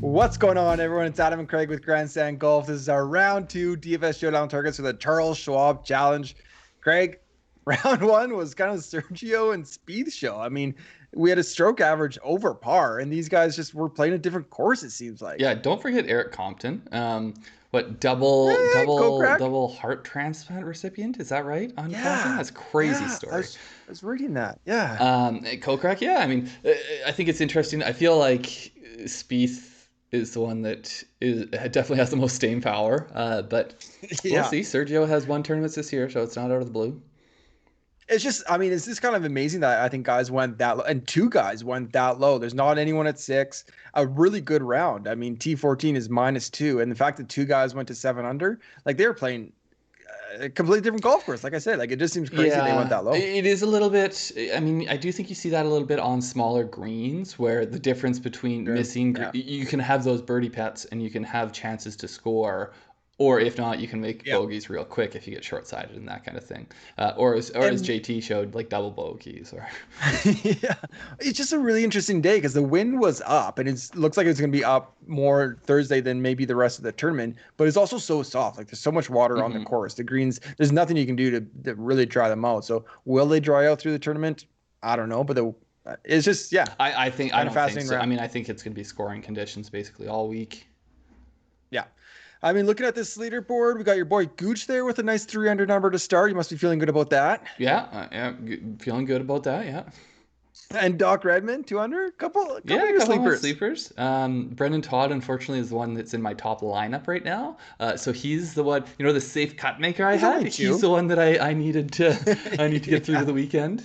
What's going on, everyone? It's Adam and Craig with Grandstand Golf. This is our round 2 DFS Showdown targets for the Charles Schwab Challenge. Craig, round 1 was kind of Sergio and Spieth show. I mean, we had a stroke average over par, and these guys just were playing a different course, it seems like. Yeah, don't forget Eric Compton. Double heart transplant recipient? Is that right? On Compton? That's a crazy story. I was reading that. Yeah. Kokrak, yeah. I mean, I think it's interesting. I feel like Spieth is the one that definitely has the most staying power. But we'll see. Sergio has won tournaments this year, so it's not out of the blue. It's just, I mean, it's just kind of amazing that I think guys went that low, and 2 guys went that low. There's not anyone at 6. A really good round. I mean, T14 is -2, and the fact that 2 guys went to 7 under, like they were playing a completely different golf course. Like I said, like it just seems crazy they went that low. It is a little bit. I mean, I do think you see that a little bit on smaller greens, where the difference between you can have those birdie putts and you can have chances to score. Or if not, you can make bogeys real quick if you get short-sighted and that kind of thing. Or as JT showed, like double bogeys. Or yeah, it's just a really interesting day because the wind was up, and it looks like it's going to be up more Thursday than maybe the rest of the tournament. But it's also so soft. Like there's so much water on the course. The greens, there's nothing you can do to really dry them out. So will they dry out through the tournament? I don't know, but it's just I don't think so. I mean, I think it's going to be scoring conditions basically all week. Yeah. I mean, looking at this leaderboard, we got your boy Gooch there with a nice 300 number to start. You must be feeling good about that. Yeah, feeling good about that, yeah. And Doc Redmond, 200, a couple of sleepers. Brendan Todd, unfortunately, is the one that's in my top lineup right now. So he's the one, the safe cut maker I had. He's the one that I needed to get through to the weekend.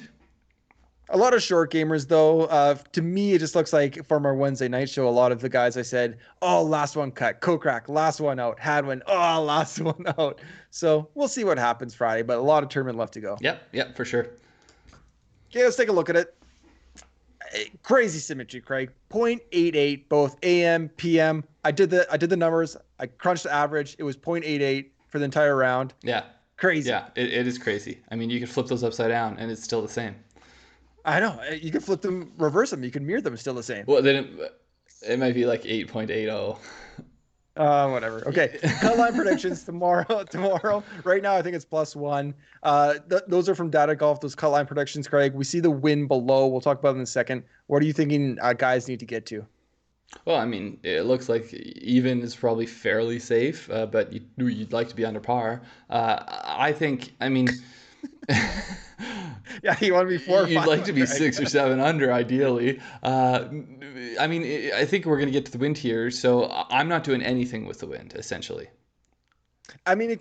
A lot of short gamers, though. To me, it just looks like from our Wednesday night show, a lot of the guys I said, oh, last one cut. Kokrak, last one out. Hadwin, oh, last one out. So we'll see what happens Friday, but a lot of tournament left to go. Yep, for sure. Okay, let's take a look at it. Crazy symmetry, Craig. 0.88, both AM, PM. I did the numbers. I crunched the average. It was 0.88 for the entire round. Yeah. Crazy. Yeah, it is crazy. I mean, you can flip those upside down, and it's still the same. I know. You can flip them, reverse them. You can mirror them. It's still the same. Well, then it might be like 8.80. Whatever. Okay. Cut line predictions tomorrow. Right now, I think it's +1. Those are from Data Golf. Those cut line predictions, Craig. We see the win below. We'll talk about it in a second. What are you thinking guys need to get to? Well, I mean, it looks like even is probably fairly safe, but you'd like to be under par. I mean... Yeah, you want to be 4 or 5. You'd like to be 6 or 7 under, ideally. I mean, I think we're going to get to the wind here, so I'm not doing anything with the wind, essentially. I mean, it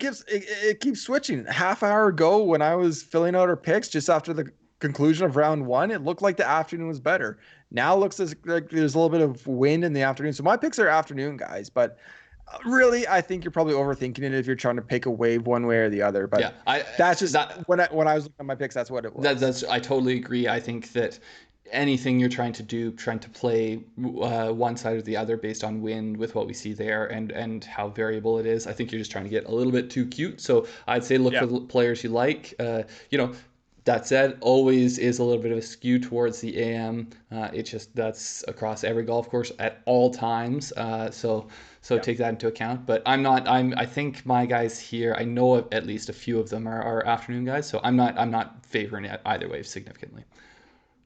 keeps switching. Half hour ago, when I was filling out our picks, just after the conclusion of round 1, it looked like the afternoon was better. Now it looks like there's a little bit of wind in the afternoon. So my picks are afternoon guys, but really, I think you're probably overthinking it if you're trying to pick a wave one way or the other. But when I was looking at my picks, that's what it was. I totally agree. I think that anything you're trying to play one side or the other based on wind with what we see there and how variable it is, I think you're just trying to get a little bit too cute. So I'd say look for players you like. That said, always is a little bit of a skew towards the AM. That's across every golf course at all times. So take that into account. But I think my guys here, I know at least a few of them are afternoon guys. So I'm not favoring it either way significantly.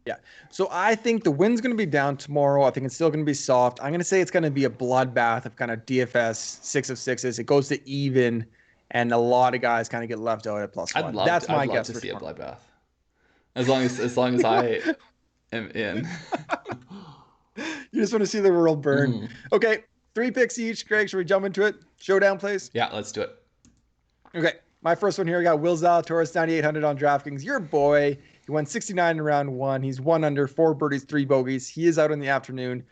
Yeah. So I think the wind's going to be down tomorrow. I think it's still going to be soft. I'm going to say it's going to be a bloodbath of kind of DFS 6 of 6s. It goes to even, and a lot of guys kind of get left out at +1. That's my guess. I'd love to see a bloodbath. As long as I am in. You just want to see the world burn. Mm-hmm. Okay, 3 picks each. Greg, should we jump into it? Showdown plays? Yeah, let's do it. Okay, my first one here, I got Will Zalatoris, 9,800 on DraftKings. Your boy. He won 69 in round 1. He's 1 under, 4 birdies, 3 bogeys. He is out in the afternoon.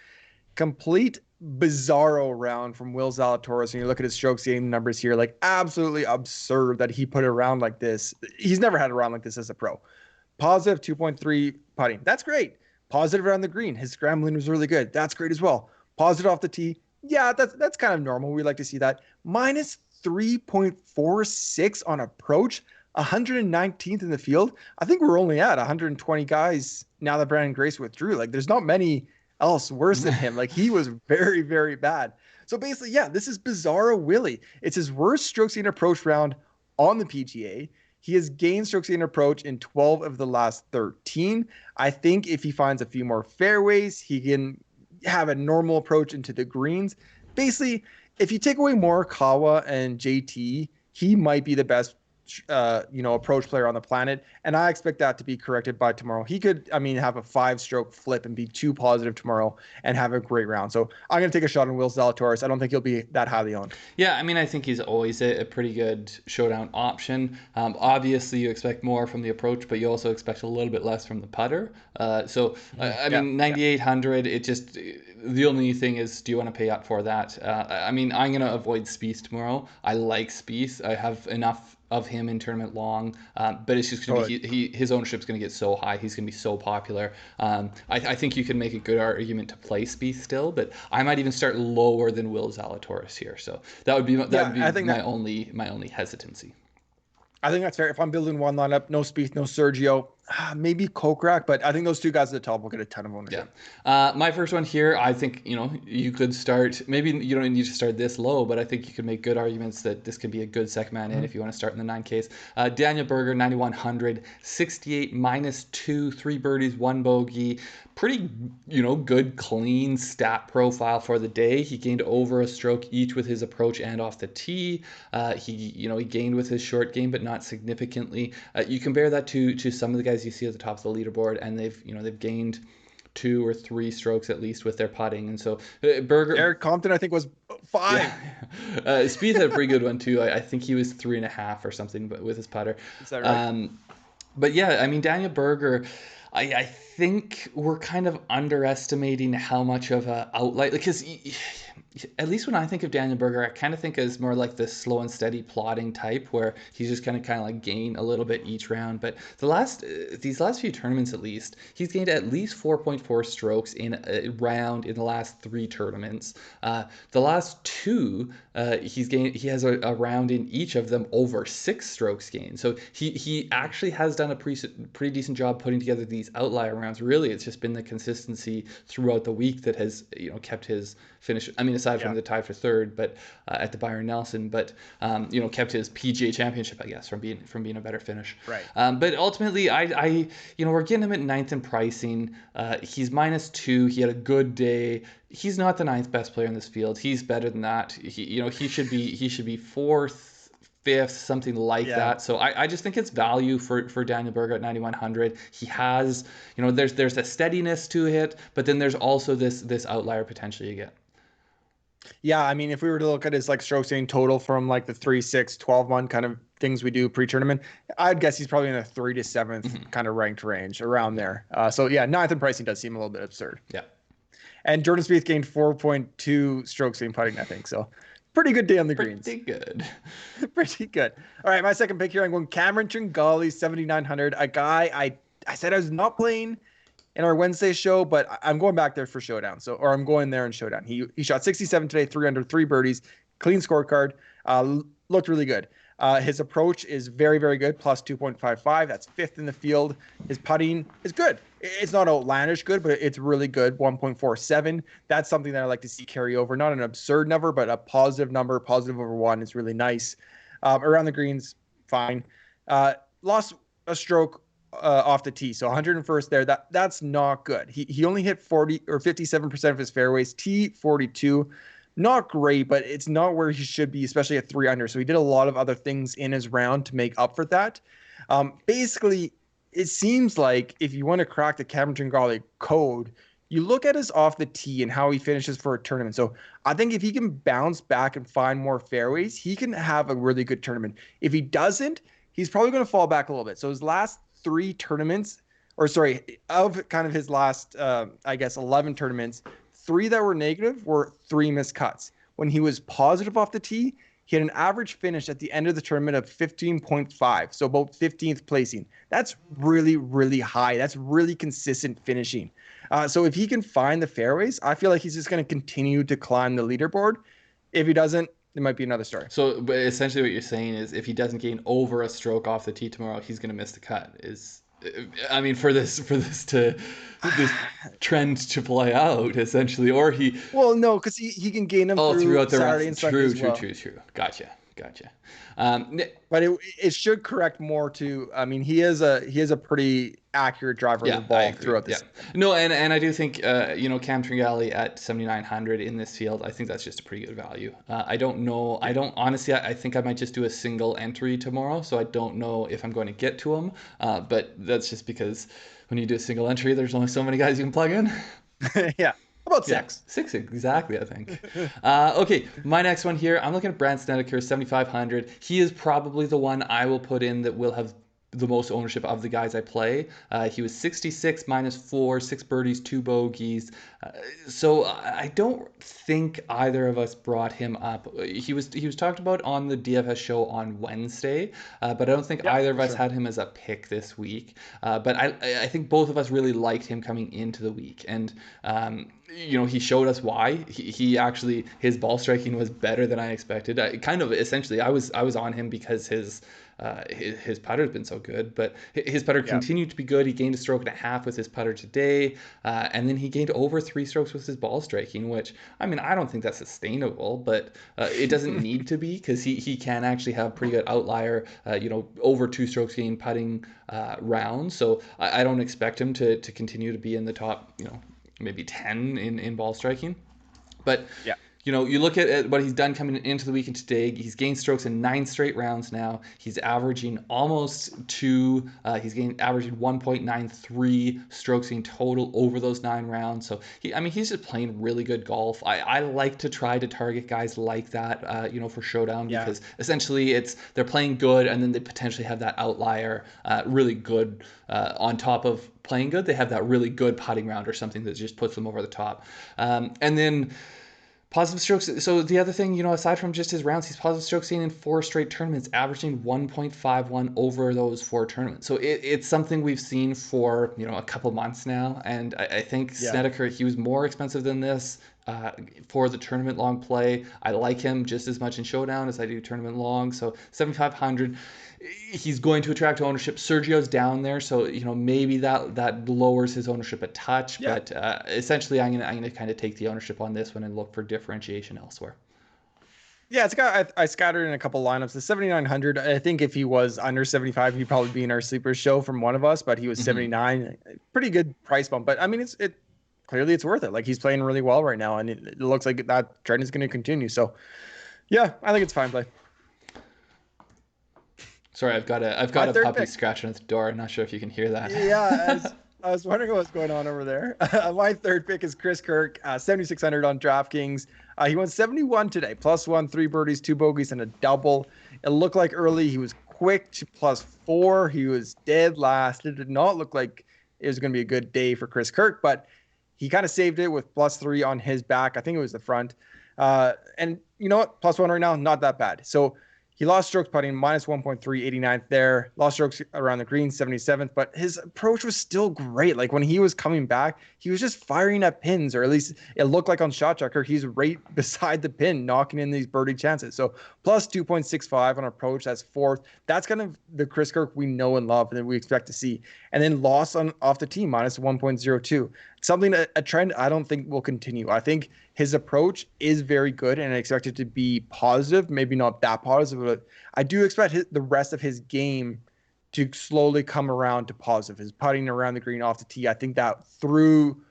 Complete bizarro round from Will Zalatoris. And you look at his strokes gained numbers here, like absolutely absurd that he put a round like this. He's never had a round like this as a pro. Positive 2.3 putting. That's great. Positive around the green. His scrambling was really good. That's great as well. Positive off the tee. Yeah, that's kind of normal. We like to see that. Minus 3.46 on approach. 119th in the field. I think we're only at 120 guys now that Brandon Grace withdrew. Like, there's not many else worse than him. Like he was very, very bad. So basically, yeah, this is Bizarro Willie. It's his worst strokes gained approach round on the PGA. He has gained strokes gained approach in 12 of the last 13. I think if he finds a few more fairways, he can have a normal approach into the greens. Basically, if you take away Morikawa and JT, he might be the best approach player on the planet. And I expect that to be corrected by tomorrow. He could, have a 5-stroke flip and be too positive tomorrow and have a great round. So I'm going to take a shot on Will Zalatoris. I don't think he'll be that highly owned. Yeah, I think he's always a pretty good showdown option. Obviously, you expect more from the approach, but you also expect a little bit less from the putter. 9,800, it just, the only thing is, do you want to pay up for that? I'm going to avoid Spieth tomorrow. I like Spieth. I have enough of him in tournament long, but it's just going to be his ownership's going to get so high. He's going to be so popular. I think you can make a good argument to play Spieth still, but I might even start lower than Will Zalatoris here. So that would be my only hesitancy. I think that's fair. If I'm building one lineup, no Spieth, no Sergio, maybe Kokrak, but I think those two guys at the top will get a ton of ownership. Yeah. My first one here, I think, you could start, maybe you don't need to start this low, but I think you could make good arguments that this could be a good second man in if you want to start in the 9Ks. Daniel Berger, 9,100, 68 -2, 3 birdies, 1 bogey. Pretty, good, clean stat profile for the day. He gained over a stroke each with his approach and off the tee. He gained with his short game, but not significantly. You compare that to some of the guys you see at the top of the leaderboard, and they've gained 2 or 3 strokes at least with their putting. And so Berger, Eric Compton, I think, was 5. Yeah. Spieth had a pretty good one too. I think he was 3.5 or something, but with his putter. Is that right? But yeah, Daniel Berger, I think we're kind of underestimating how much of a outlier, because at least when I think of Daniel Berger, I kind of think as more like this slow and steady plodding type, where he's just kind of like gain a little bit each round. But these last few tournaments, at least, he's gained at least 4.4 strokes in a round in the last 3 tournaments. The last 2, he has a round in each of them over 6 strokes gained. So he actually has done a pretty decent job putting together these outlier rounds. Really, it's just been the consistency throughout the week that has kept his finish. Aside from the tie for third, but at the Byron Nelson, but kept his PGA Championship, I guess, from being a better finish. Right. But ultimately, we're getting him at 9th in pricing. He's -2. He had a good day. He's not the 9th best player in this field. He's better than that. He should be 4th, 5th, something like that. So I just think it's value for Daniel Berger at 9,100. He has, there's a steadiness to it, but then there's also this outlier potential you get. Yeah, if we were to look at his strokes gained total from the 3, 6, 12-month kind of things we do pre-tournament, I'd guess he's probably in the 3 to 7th kind of ranked range around there. So yeah, 9th in pricing does seem a little bit absurd. Yeah. And Jordan Spieth gained 4.2 strokes gained putting, I think. So pretty good day on the greens. Pretty good. Pretty good. All right, my second pick here, I'm going Cameron Tringale, 7,900. A guy I said I was not playing in our Wednesday show, but I'm going back there for Showdown. Or I'm going there in Showdown. He shot 67 today, 3 under, 3 birdies, clean scorecard, looked really good. His approach is very, very good, plus 2.55. That's 5th in the field. His putting is good. It's not outlandish good, but it's really good, 1.47. That's something that I like to see carry over. Not an absurd number, but a positive number, positive over 1 is really nice. Around the greens, fine. Lost a stroke off the tee, so 101st there. That's not good. He only hit 40 or 57% of his fairways. Tee 42, not great, but it's not where he should be, especially at 3 under. So he did a lot of other things in his round to make up for that. Basically, it seems like if you want to crack the Cameron Tringale code, you look at his off the tee and how he finishes for a tournament. So I think if he can bounce back and find more fairways, he can have a really good tournament. If he doesn't, he's probably going to fall back a little bit. So his last 3 tournaments, of kind of his last, 11 tournaments, 3 that were negative were 3 missed cuts. When he was positive off the tee, he had an average finish at the end of the tournament of 15.5, so about 15th placing. That's really, really high. That's really consistent finishing. So if he can find the fairways, I feel like he's just going to continue to climb the leaderboard. If he doesn't, it might be another story. So, but essentially what you're saying is if he doesn't gain over a stroke off the tee tomorrow, he's going to miss the cut. I mean, for this this trend to play out essentially, or he Well, no, because he can gain them through throughout the Saturday rest. and Sunday as well. True. Gotcha. But it should correct more to. I mean, he is a pretty accurate driver of the I ball agree. throughout this. Yeah. No, and I do think Cam Tringale at 7,900 in this field, I think that's just a pretty good value. I don't know. I don't honestly. I think I might just do a single entry tomorrow, so I don't know if I'm going to get to him. But that's just because when you do a single entry, there's only so many guys you can plug in. Yeah. About six. Yeah, 6 exactly, I think. Okay, my next one here, I'm looking at Brandt Snedeker, 7,500. He is probably the one I will put in that will have the most ownership of the guys I play. He was 66 -4, 6 birdies, 2 bogeys. So I don't think either of us brought him up. He was talked about on the DFS show on Wednesday, but I don't think either of us had him as a pick this week. But I think both of us really liked him coming into the week, and he showed us why. He actually, his ball striking was better than I expected. Essentially, I was on him because his putter's been so good, but his putter continued to be good. He gained a stroke and a half with his putter today, and then he gained over 3 strokes with his ball striking, which, I mean, I don't think that's sustainable, but it doesn't need to be, because he can actually have pretty good outlier, over 2 strokes gained putting rounds. So I don't expect him to continue to be in the top, maybe 10 in ball striking, but yeah. You look at what he's done coming into the weekend today. He's gained strokes in 9 straight rounds now. He's averaging almost 2. He's averaging 1.93 strokes in total over those 9 rounds. So he's just playing really good golf. I like to try to target guys like that, for Showdown, because essentially they're playing good, and then they potentially have that outlier, really good, on top of playing good. They have that really good putting round or something that just puts them over the top, and then. Positive strokes. So the other thing, aside from just his rounds, he's positive strokes gained in 4 straight tournaments, averaging 1.51 over those 4 tournaments. So it's something we've seen for, a couple months now. And I think Snedeker, he was more expensive than this for the tournament long play. I like him just as much in Showdown as I do tournament long. So 7,500. He's going to attract ownership. Sergio's down there, so maybe that lowers his ownership a touch. Yeah. But essentially, I'm gonna kind of take the ownership on this one and look for differentiation elsewhere. Yeah, it's got. I scattered in a couple lineups. The 7,900. I think if he was under 75, he'd probably be in our sleeper show from one of us. But he was 79. Pretty good price bump. But I mean, clearly it's worth it. Like, he's playing really well right now, and it looks like that trend is going to continue. So, yeah, I think it's fine play. Sorry, I've got a puppy scratching at the door. I'm not sure if you can hear that. Yeah, I was wondering what's going on over there. My third pick is Chris Kirk, 7,600 on DraftKings. He went 71 today, +1, 3 birdies, 2 bogeys, and a double. It looked like early he was quick to +4. He was dead last. It did not look like it was going to be a good day for Chris Kirk, but he kind of saved it with +3 on his back. I think it was the front. And you know what? +1 right now, not that bad. So he lost strokes putting, -1.3, 89th there. Lost strokes around the green, 77th. But his approach was still great. Like, when he was coming back, he was just firing at pins, or at least it looked like on Shot Tracker, he's right beside the pin, knocking in these birdie chances. So +2.65 on approach, that's 4th. That's kind of the Chris Kirk we know and love and that we expect to see. And then loss off the tee, -1.02. Something, a trend I don't think will continue. I think his approach is very good, and I expect it to be positive. Maybe not that positive, but I do expect the rest of his game to slowly come around to positive. His putting around the green off the tee, I think that through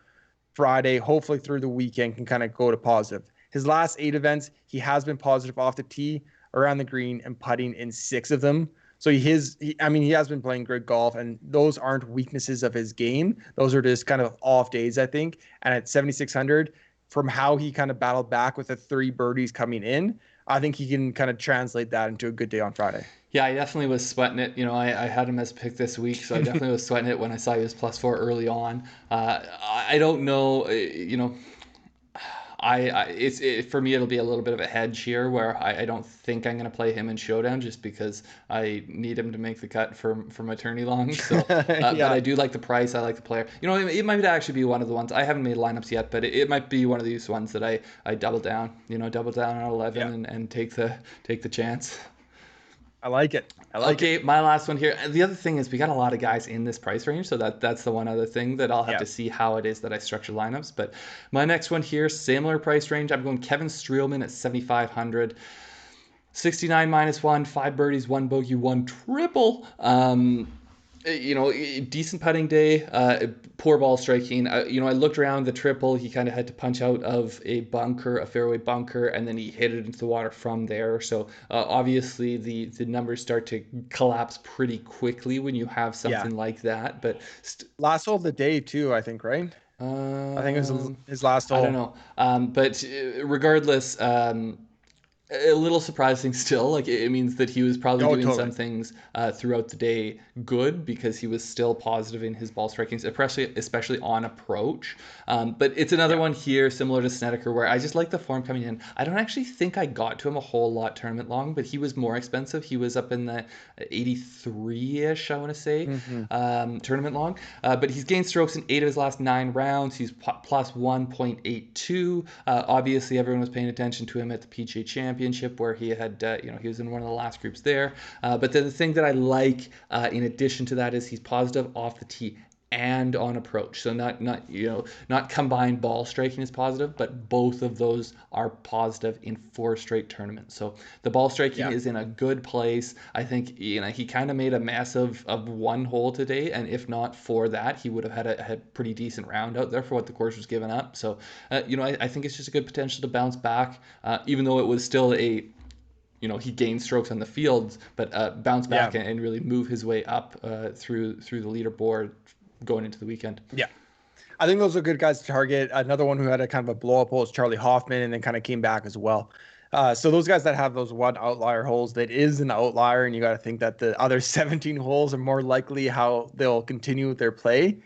Friday, hopefully through the weekend, can kind of go to positive. His last 8 events, he has been positive off the tee, around the green, and putting in 6 of them. So he has been playing good golf, and those aren't weaknesses of his game. Those are just kind of off days, I think. And at 7,600, from how he kind of battled back with the 3 birdies coming in, I think he can kind of translate that into a good day on Friday. Yeah, I definitely was sweating it. I had him as a pick this week, so I definitely was sweating it when I saw he was +4 early on. I don't know, for me, it'll be a little bit of a hedge here, where I don't think I'm going to play him in Showdown, just because I need him to make the cut for my tourney long. So, But I do like the price. I like the player. It might actually be one of the ones. I haven't made lineups yet, but it might be one of these ones that I double down. Double down on 11 and take the chance. I like it. I like it. Okay, my last one here. The other thing is we got a lot of guys in this price range, so that's the one other thing that I'll have to see how it is that I structure lineups. But my next one here, similar price range. I'm going Kevin Streelman at 7,500. 69 -1, 5 birdies, 1 bogey, 1 triple. Decent putting day, poor ball striking. I looked around the triple. He kind of had to punch out of a fairway bunker, and then he hit it into the water from there. So obviously the numbers start to collapse pretty quickly when you have something like that. But last hole of the day too, I think, right? I think it was his last hole. I don't know. But regardless, a little surprising still. Like, it means that he was probably doing some things throughout the day good, because he was still positive in his ball striking, especially on approach. But it's another one here similar to Snedeker, where I just like the form coming in. I don't actually think I got to him a whole lot tournament long, but he was more expensive. He was up in the 83-ish, I want to say, tournament long. But he's gained strokes in 8 of his last 9 rounds. He's plus 1.82. Obviously, everyone was paying attention to him at the PGA Championship, where he had, he was in one of the last groups there. But the thing that I like, in addition to that, is he's positive off the tee and on approach. So not combined ball striking is positive, but both of those are positive in 4 straight tournaments. So the ball striking is in a good place. I think he kind of made a mess of one hole today, and if not for that, he would have had a pretty decent round out there for what the course was giving up. So I think it's just a good potential to bounce back, even though it was still he gained strokes on the fields, but bounce back and really move his way up through the leaderboard going into the weekend. Yeah. I think those are good guys to target. Another one who had a kind of a blow up hole is Charlie Hoffman, and then kind of came back as well. So those guys that have those one outlier holes, that is an outlier, and you got to think that the other 17 holes are more likely how they'll continue with their play.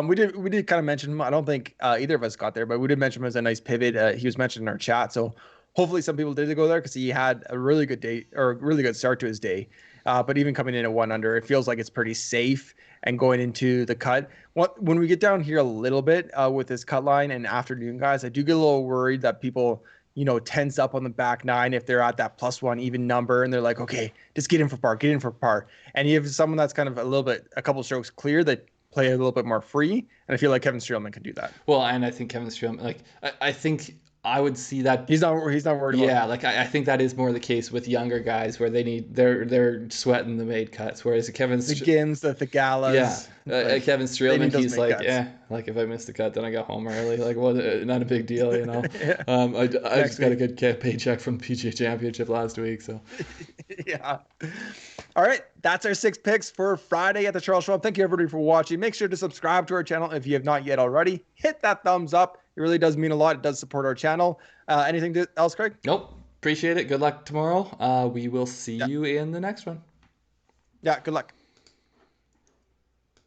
We did kind of mention him. I don't think either of us got there, but we did mention him as a nice pivot. He was mentioned in our chat, so hopefully some people did go there, because he had a really good day, or a really good start to his day. But even coming in at 1 under, it feels like it's pretty safe. And going into the cut, when we get down here a little bit with this cut line and afternoon guys, I do get a little worried that people, tense up on the back 9 if they're at that +1 even number, and they're like, okay, just get in for par. And you have someone that's kind of a couple strokes clear, that play a little bit more free, and I feel like Kevin Streelman can do that. Well, and I think Kevin Streelman, I think I would see that he's not worried about it. I think that is more the case with younger guys, where they're sweating the made cuts, whereas Kevin the Gims, the Galas, Kevin Streelman, he's like, if I missed the cut, then I got home early, not a big deal, I just got a good paycheck from the PGA Championship last week, so yeah. All right, that's our 6 picks for Friday at the Charles Schwab. Thank you everybody for watching. Make sure to subscribe to our channel if you have not yet already. Hit that thumbs up. It really does mean a lot. It does support our channel. Anything else, Craig? Nope. Appreciate it. Good luck tomorrow. We will see you in the next one. Yeah, good luck.